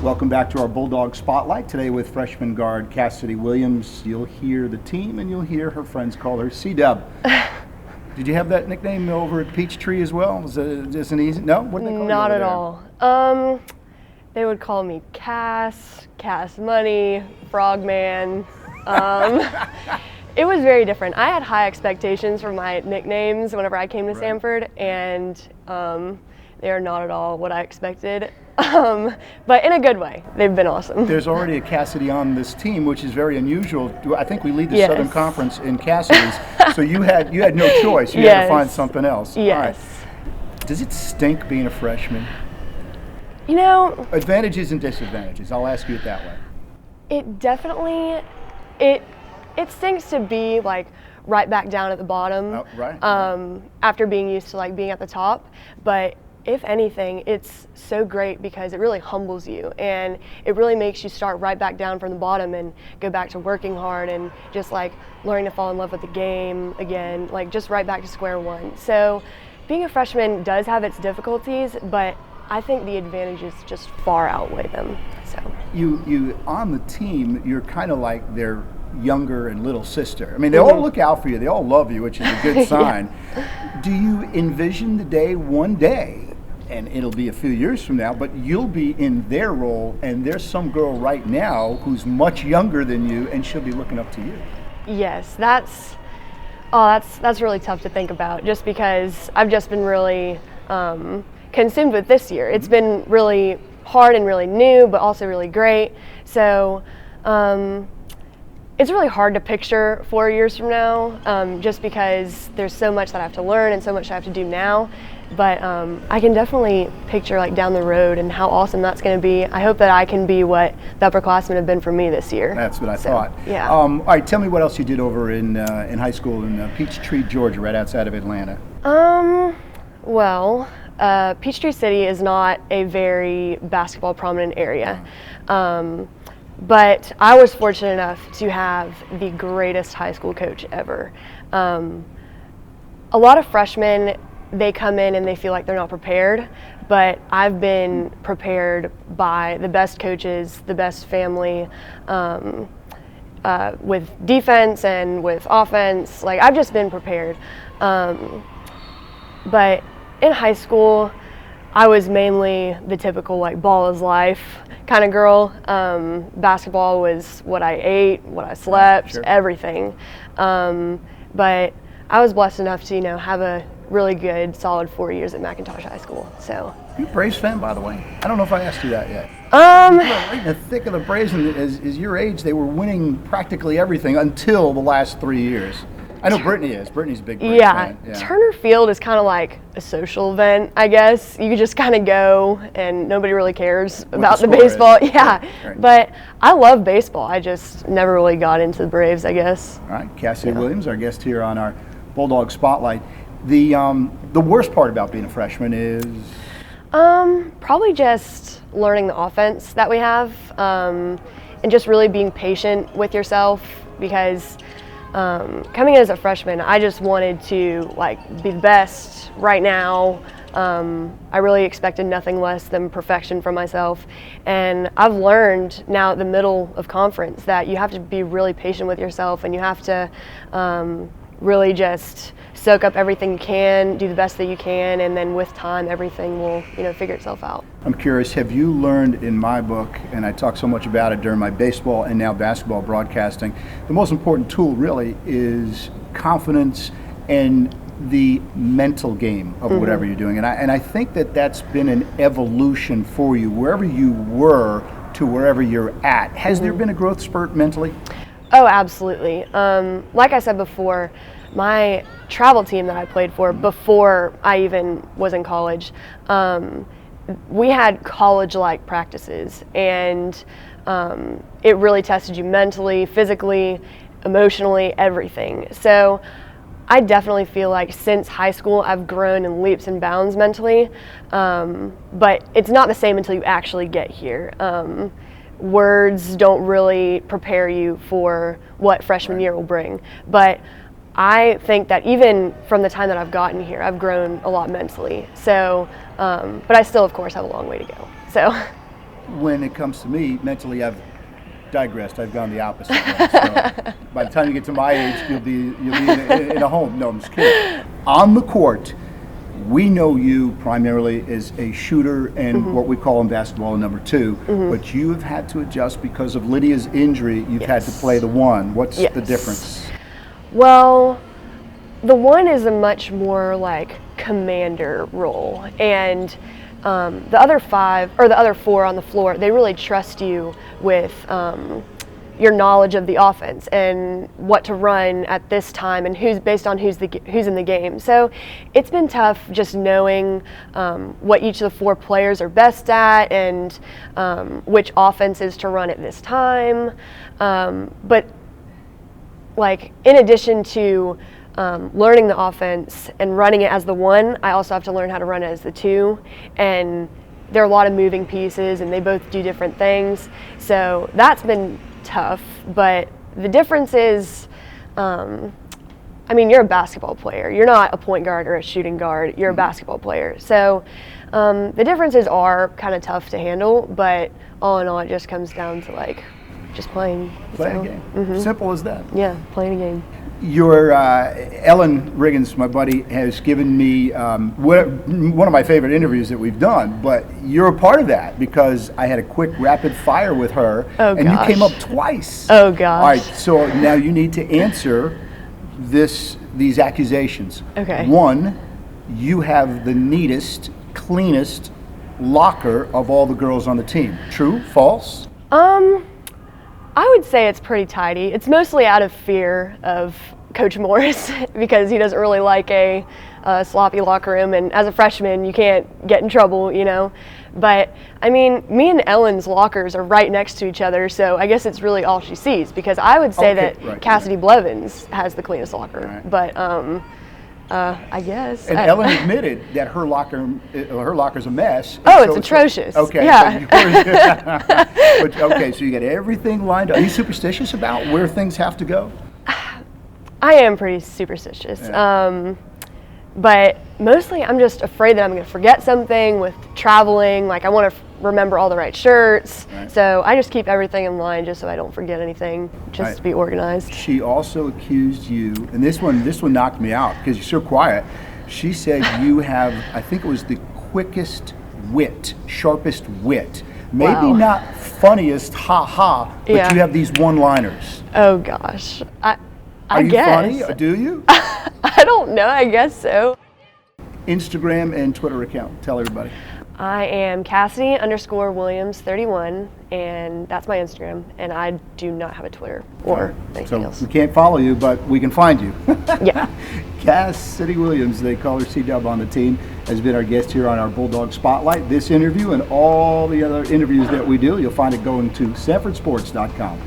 Welcome back to our Bulldog Spotlight. Today with freshman guard Cassidy Williams. You'll hear the team and you'll hear her friends call her C-Dub. Did you have that nickname over at Peachtree as well? Was it just an easy? No? What did they call you Not over at there? all. They would call me Cass Money, Frogman. It was very different. I had high expectations for my nicknames whenever I came to Samford, and they are not at all what I expected. But in a good way. They've been awesome. There's already a Cassidy on this team, which is very unusual. I think we lead the Yes. Southern Conference in Cassidy's, so you had no choice. You had to find something else. Yes. All right. Does it stink being a freshman? You know, Advantages and disadvantages. I'll ask you it that way. it definitely, it stinks to be like right back down at the bottom. Oh, right. After being used to like being at the top, but if anything, it's so great because it really humbles you and it really makes you start right back down from the bottom and go back to working hard and just like learning to fall in love with the game again, like just right back to square one. So being a freshman does have its difficulties, but I think the advantages just far outweigh them. So You on the team, you're kind of like their younger and little sister. I mean, they all look out for you. They all love you, which is a good sign. Do you envision the day one day, and it'll be a few years from now, but you'll be in their role, and there's some girl right now who's much younger than you, and she'll be looking up to you? yes, that's really tough to think about just because I've just been really consumed with this year. It's been really hard and really new, but also really great. So it's really hard to picture 4 years from now, just because there's so much that I have to learn and so much I have to do now. But I can definitely picture like down the road and how awesome that's going to be. I hope that I can be what the upperclassmen have been for me this year. That's what I thought. Yeah. All right, tell me what else you did over in high school in Peachtree, Georgia, right outside of Atlanta. Well, Peachtree City is not a very basketball prominent area. But I was fortunate enough to have the greatest high school coach ever. A lot of freshmen, they come in and they feel like they're not prepared, but I've been prepared by the best coaches, the best family, with defense and with offense. Like, I've just been prepared. But in high school, I was mainly the typical like ball is life kind of girl. Basketball was what I ate, what I slept, everything. But I was blessed enough to, have a really good, solid 4 years at McIntosh High School. So. You a Braves fan, by the way? I don't know if I asked you that yet. You were right in the thick of the Braves, and as your age, they were winning practically everything until the last 3 years. I know Brittany is. Brittany's a big Braves fan. Yeah. Turner Field is kind of like a social event, I guess. You just kind of go, and nobody really cares about the baseball. Is. Yeah, right. But I love baseball. I just never really got into the Braves, I guess. All right, Cassidy Williams, our guest here on our Bulldog Spotlight. The worst part about being a freshman is? Probably just learning the offense that we have, and just really being patient with yourself because. Coming in as a freshman, I just wanted to be the best right now. I really expected nothing less than perfection from myself, and I've learned now at the middle of conference that you have to be really patient with yourself, and you have to really just soak up everything you can, do the best that you can, and then with time everything will figure itself out. I'm curious, have you learned in my book, and I talk so much about it during my baseball and now basketball broadcasting, the most important tool really is confidence and the mental game of whatever you're doing. And I think that's been an evolution for you, wherever you were to wherever you're at. Has there been a growth spurt mentally? Oh, absolutely. Like I said before, my travel team that I played for before I even was in college, we had college-like practices, and it really tested you mentally, physically, emotionally, everything. So I definitely feel like since high school I've grown in leaps and bounds mentally, but it's not the same until you actually get here. Words don't really prepare you for what freshman year will bring, but I think that even from the time that I've gotten here, I've grown a lot mentally. So, but I still, of course, have a long way to go. So. when it comes to me, mentally, I've digressed. I've gone the opposite way. So by the time you get to my age, you'll be in a home. No, I'm just kidding. On the court, we know you primarily as a shooter and what we call in basketball a number 2, but you have had to adjust because of Lydia's injury. You've had to play the 1. What's the difference? Well, the 1 is a much more like commander role, and the other 5 or the other 4 on the floor, they really trust you with your knowledge of the offense and what to run at this time and who's based on who's in the game. So it's been tough just knowing what each of the 4 players are best at and which offenses to run at this time. But like in addition to learning the offense and running it as the 1, I also have to learn how to run it as the 2, and there are a lot of moving pieces and they both do different things. So that's been tough, but the difference is, I mean, you're a basketball player. You're not a point guard or a shooting guard. You're a basketball player. So the differences are kind of tough to handle, but all in all, it just comes down to like just playing. Playing a game. Simple as that. Yeah, playing a game. Your Ellen Riggins, my buddy, has given me one of my favorite interviews that we've done, but you're a part of that because I had a quick rapid fire with her, and you came up twice. Oh gosh. All right, so now you need to answer these accusations. Okay. 1, you have the neatest, cleanest locker of all the girls on the team. True? False? I would say it's pretty tidy. It's mostly out of fear of Coach Morris because he doesn't really like a sloppy locker room, and as a freshman you can't get in trouble, you know. But I mean, me and Ellen's lockers are right next to each other, so I guess it's really all she sees, because I would say that Cassidy Blevins has the cleanest locker, but I guess. And Ellen admitted that her locker's a mess. Oh, it's atrocious. Okay. Yeah. Okay, so you got everything lined up. Are you superstitious about where things have to go? I am pretty superstitious. Yeah. But mostly I'm just afraid that I'm going to forget something with traveling. Like I want to remember all the right shirts. Right. So I just keep everything in line just so I don't forget anything, just to be organized. She also accused you, and this one knocked me out because you're so quiet. She said you have, I think it was the quickest wit, sharpest wit. Maybe not funniest, ha-ha, but you have these one-liners. Oh gosh. Are you guess. funny? Do you? I don't know. I guess so. Instagram and Twitter account. Tell everybody. I am Cassidy_Williams 31, and that's my Instagram. And I do not have a Twitter or anything else. We can't follow you, but we can find you. Yeah. Cassidy Williams, they call her C-Dub on the team, has been our guest here on our Bulldog Spotlight. This interview and all the other interviews that we do, you'll find it going to SamfordSports.com.